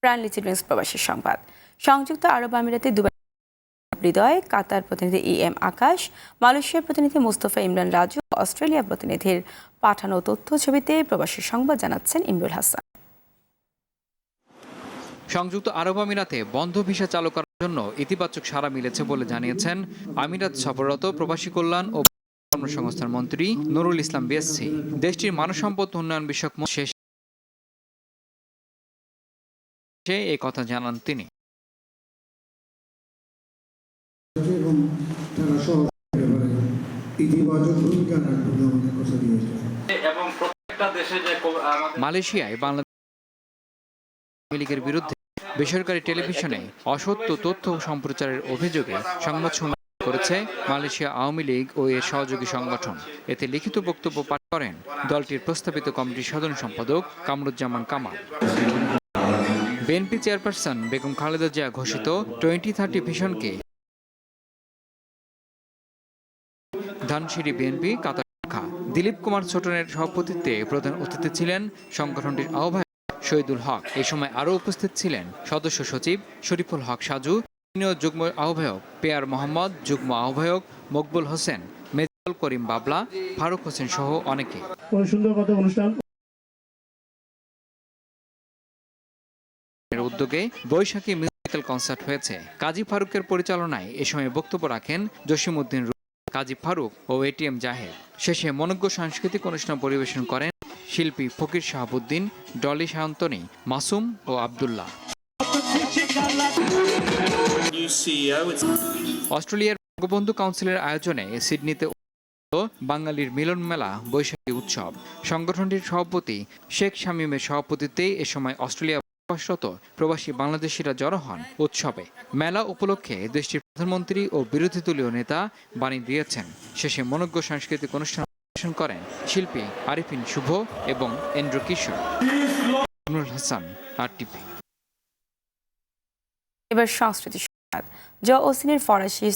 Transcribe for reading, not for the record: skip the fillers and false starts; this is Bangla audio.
প্রাণলী চিলড্রেন্স প্রবাসী সংবাদ। সংযুক্ত আরব আমিরাতে দুবাই হৃদয়, কাতার প্রতিনিধি EM আকাশ, মালয়েশিয়ার প্রতিনিধি মোস্তফা ইমরান রাজু, অস্ট্রেলিয়া প্রতিনিধির পাঠানো তথ্য ছবিতে প্রবাসী সংবাদ জানাচ্ছেন ইমরুল হাসান। সংযুক্ত আরব আমিরাতে বন্ধ ভিসা চালু করার জন্য ইতিবাচক সাড়া মিলেছে বলে জানিয়েছেন আমিরাত সফররত প্রবাসী কল্যাণ ও কর্মসংস্থান মন্ত্রী নুরুল ইসলাম বিএসসি। দেশটির মানব সম্পদ উন্নয়ন বিষয়ক শেষে এই কথা জানান তিনি। মালয়েশিয়ায় বাংলাদেশ আওয়ামী লীগের বিরুদ্ধে বেসরকারি টেলিভিশনে অসত্য তথ্য সম্প্রচারের অভিযোগে সংবাদ সম্মেলন করেছে মালয়েশিয়া আওয়ামী লীগ ও এর সহযোগী সংগঠন। এতে লিখিত বক্তব্য পাঠ করেন দলটির প্রস্তাবিত কমিটির সাধারণ সম্পাদক কামরুজ্জামান কামাল। বিএনপি চেয়ারপারসন বেগম খালেদা জিয়া ঘোষিত 2030 ভিশনকে ধানসিঁড়ি বিএনপি কাতার শাখা দিলীপ কুমার ছোটনের সভাপতিত্বে প্রধান অতিথি ছিলেন সংগঠনটির আহ্বায়ক শহীদুল হক। এই সময় আরও উপস্থিত ছিলেন সদস্য সচিব শরীফুল হক সাজু, সিনিয়র যুগ্ম আহ্বায়ক পেয়ার মোহাম্মদ, যুগ্ম আহ্বায়ক মকবুল হোসেন, মেজবাউল করিম বাবলা, ফারুক হোসেন সহ অনেকে। উদ্যোগে বৈশাখী মিউজিক্যাল কনসার্ট হয়েছে। কাজী ফারুকের পরিচালনায় এ সময় বক্তব্য রাখেন জসিমউদ্দিন, কাজী ফারুক ও ATM জাহেদ। শেষে মনোজ্ঞ সাংস্কৃতিক অনুষ্ঠান পরিবেশন করেন শিল্পী ফকির শাহাবুদ্দিন, ডলি সায়ন্তনী, মাসুম ও আব্দুল্লাহ। অস্ট্রেলিয়ার বঙ্গবন্ধু কাউন্সিলের আয়োজনে সিডনিতে বাঙালির মিলন মেলা বৈশাখী উৎসব। সংগঠনটির সভাপতি শেখ শামীমের সভাপতিত্বে এ সময় অস্ট্রেলিয়া প্রবাসী বাংলাদেশিরা জড়ো হন উৎসবে। মেলা উপলক্ষে দেশটির প্রধানমন্ত্রী ও বিরোধী দলীয় নেতা বাণী দিয়েছেন। শেষে মনোজ্ঞ সাংস্কৃতিক অনুষ্ঠান পরিবেশন করেন শিল্পী আরিফিন শুভ এবং এন্ড্রু কিশোর। ইমরুল হাসান, RTV। এবার সংস্কৃতি সংবাদ। জ ওসিনের ফরাসি